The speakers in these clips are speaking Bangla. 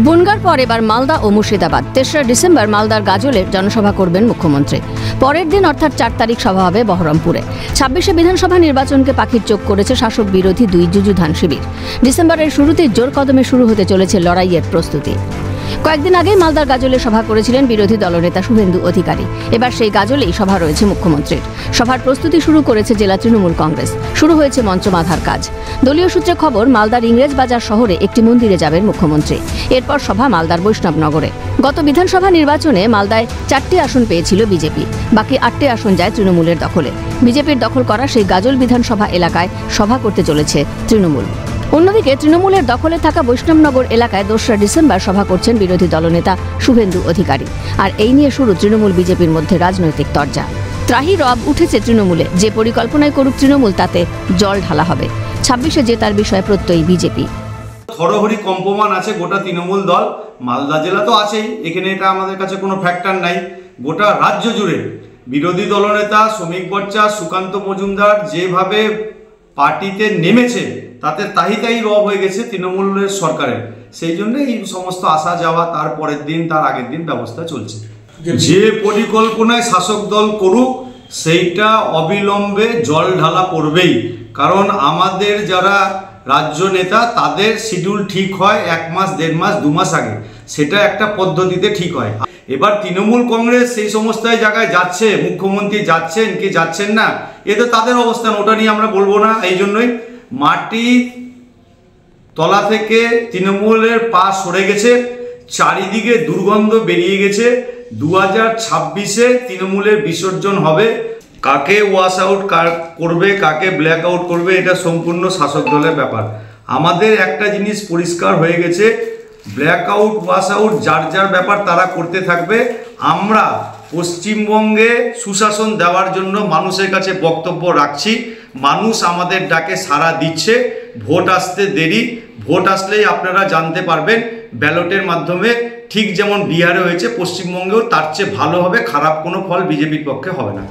বনগাঁর পর এবার মালদা ও মুর্শিদাবাদ। ৩রা ডিসেম্বর মালদার গাজলে জনসভা করবেন মুখ্যমন্ত্রী। পরের দিন অর্থাৎ ৪ তারিখ সভা হবে বহরমপুরে। ২৬শে বিধানসভা নির্বাচনকে পাখির চোখ করেছে শাসক বিরোধী দুই যুযুধান শিবির। ডিসেম্বরের শুরুতেই জোর কদমে শুরু হতে চলেছে লড়াইয়ের প্রস্তুতি। কয়েকদিন আগে মালদার গাজলে সভা করেছিলেন বিরোধী দলনেতা শুভেন্দু অধিকারী। এবার সেই গাজলেই সভা রয়েছে মুখ্যমন্ত্রীর। সভার প্রস্তুতি শুরু করেছে জেলা তৃণমূল কংগ্রেস। শুরু হয়েছে মঞ্চ বাঁধার কাজ। দলীয় সূত্রে খবর, মালদার ইংরেজবাজার শহরে একটি মন্দিরে যাবেন মুখ্যমন্ত্রী। এরপর সভা মালদার বৈষ্ণবনগরে। গত বিধানসভা নির্বাচনে মালদায় ৪টি আসন পেয়েছিল বিজেপি, বাকি ৮টি আসন যায় তৃণমূলের দখলে। বিজেপির দখল করা সেই গাজল বিধানসভা এলাকায় সভা করতে চলেছে তৃণমূল। অন্যদিকে তৃণমূলের দখলে থাকা বৈষ্ণবনগর এলাকায় ২রা ডিসেম্বর সভা করছেন বিরোধী দলনেতা শুভেন্দু অধিকারী। আর এই নিয়ে শুরু তৃণমূল বিজেপির মধ্যে রাজনৈতিক তরজা। ত্রাহি রব উঠেছে তৃণমূলে। যে পরিকল্পনায় করুক তৃণমূল, তাতে জল ঢালা হবে। ২৬শে জেতার বিষয়ে প্রত্যয়ী বিজেপি। থরহরি কম্পমান আছে গোটা তৃণমূল দল। মালদা জেলা তো আছেই, এখানে এটা আমাদের কাছে কোনো ফ্যাক্টর নাই। গোটা রাজ্য জুড়ে বিরোধী দলনেতা শ্রমিক বর্চা, সুকান্ত মজুমদার যেভাবে পার্টিতে নেমেছে, তাতে তাহি রব হয়ে গেছে তৃণমূলের সরকারের। সেই জন্য এই সমস্ত আসা যাওয়া, তার পরের দিন তার আগের দিন ব্যবস্থা চলছে। যে পরিকল্পনায় শাসক দল করুক, সেইটা অবিলম্বে জল ঢালা পড়বেই। কারণ আমাদের যারা রাজ্য নেতা, তাদের শিডিউল ঠিক হয় ১ মাস, ১.৫ মাস, ২ মাস আগে। সেটা একটা পদ্ধতিতে ঠিক হয়। এবার তৃণমূল কংগ্রেস সেই সমস্ত জায়গায় যাচ্ছে, মুখ্যমন্ত্রী যাচ্ছেন কি যাচ্ছেন না, এ তো তাদের অবস্থান, ওটা নিয়ে আমরা বলবো না। এই জন্যই মাটির তলা থেকে তৃণমূলের পা সরে গেছে, চারিদিকে দুর্গন্ধ বেরিয়ে গেছে। ২০২৬-এ তৃণমূলের বিসর্জন হবে। কাকে ওয়াশ আউট করবে, কাকে ব্ল্যাক আউট করবে, এটা সম্পূর্ণ শাসক দলের ব্যাপার। আমাদের একটা জিনিস পরিষ্কার হয়ে গেছে, ব্ল্যাক আউট ওয়াশ আউট যার যার ব্যাপার তারা করতে থাকবে। আমরা পশ্চিমবঙ্গে সুশাসন দেওয়ার জন্য মানুষের কাছে বক্তব্য রাখছি। মানুষ আমাদের ডাকে সাড়া দিচ্ছে। ভোট আসতে দেরি, ভোট আসলেই আপনারা জানতে পারবেন। ব্যালটের মাধ্যমে ঠিক যেমন বিহারে হয়েছে, পশ্চিমবঙ্গেও তার চেয়ে ভালো হবে। খারাপ কোনো ফল বিজেপির পক্ষে হবে না।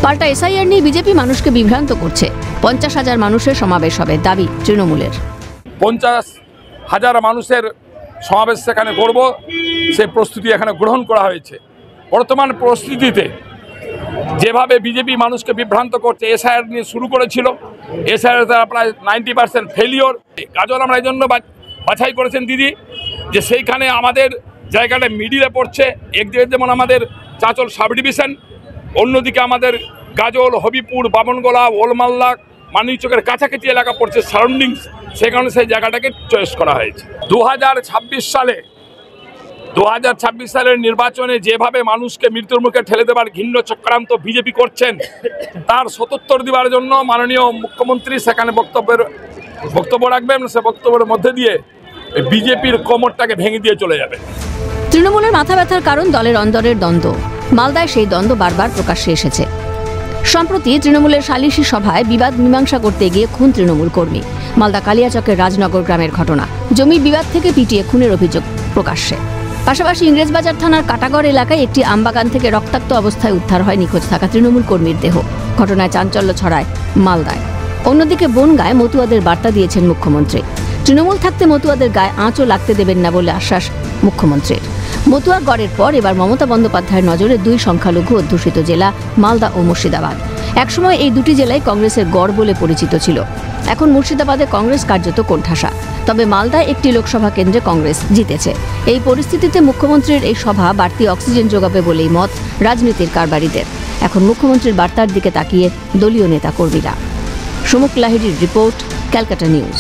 পাল্টা এসআইআর নিয়ে বিজেপি মানুষকে বিভ্রান্ত করছে। ৫০,০০০ মানুষের সমাবেশ হবে, দাবি তৃণমূলের। ৫০,০০০ মানুষের সমাবেশ সেখানে করব, সেই প্রস্তুতি এখানে গ্রহণ করা হয়েছে। বর্তমান পরিস্থিতিতে যেভাবে বিজেপি মানুষকে বিভ্রান্ত করছে, এসআইআর নিয়ে শুরু করেছিল, এসআইআর প্রায় 90% ফেলিওর। গাজল আমরা এই জন্য বাছাই করেছেন দিদি, যে সেইখানে আমাদের জায়গাটা মিডিলে পড়ছে। একদিকে যেমন আমাদের চাঁচল সাব ডিভিশন, অন্যদিকে আমাদের গাজল, হবিপুর, বামনগোলা, ওলমাল্লা, মানিকচকের কাছাকাছি এলাকা পড়ছে সারাউন্ডিংস। সেই কারণে সেই জায়গাটাকে চয়েস করা হয়েছে। ২০২৬ সালের নির্বাচনে যেভাবে মানুষকে মৃত্যুর মুখে ঠেলে দেবার ঘৃণ্য চক্রান্ত বিজেপি করছেন, তার সদুত্তর দেওয়ার জন্য মাননীয় মুখ্যমন্ত্রী সেখানে বক্তব্য রাখবেন। সে বক্তব্যের মধ্যে দিয়ে বিজেপির কোমরটাকে ভেঙে দিয়ে চলে যাবে। তৃণমূলের মাথা ব্যথার কারণ দলের অন্দরের দ্বন্দ্ব। মালদায় সেই দ্বন্দ্ব বারবার প্রকাশ্যে এসেছে। সম্প্রতি তৃণমূলের সালিশি সভায় বিবাদ মীমাংসা করতে গিয়ে খুন তৃণমূল কর্মী। মালদা কালিয়াচকের রাজনগর গ্রামের ঘটনা। জমি বিবাদ থেকে পিটিয়ে খুনের অভিযোগ প্রকাশ্যে। পাশাপাশি ইংরেজবাজার থানার কাটাগড় এলাকায় একটি আমবাগান থেকে রক্তাক্ত অবস্থায় উদ্ধার হয় নিখোঁজ থাকা তৃণমূল কর্মীর দেহ। ঘটনায় চাঞ্চল্য ছড়ায় মালদায়। অন্যদিকে বনগাঁয় মতুয়াদের বার্তা দিয়েছেন মুখ্যমন্ত্রী। তৃণমূল থাকতে মতুয়াদের গায়ে আঁচও লাগতে দেবেন না বলে আশ্বাস মুখ্যমন্ত্রীর। মতুয়া গড়ের পর এবার মমতা বন্দ্যোপাধ্যায়ের নজরে ২ সংখ্যালঘু অধ্যুষিত জেলা মালদা ও মুর্শিদাবাদ। একসময় এই দুটি জেলায় কংগ্রেসের গড় বলে পরিচিত ছিল। এখন মুর্শিদাবাদে কংগ্রেস কার্যত কোণঠাসা। তবে মালদায় একটি লোকসভা কেন্দ্রে কংগ্রেস জিতেছে। এই পরিস্থিতিতে মুখ্যমন্ত্রীর এই সভা বাড়তি অক্সিজেন যোগাবে বলেই মত রাজনীতির কারবারিদের। এখন মুখ্যমন্ত্রীর বার্তার দিকে তাকিয়ে দলীয় নেতা কর্মীরা। সুমুখ লাহিড়ির রিপোর্ট, ক্যালকাটা নিউজ।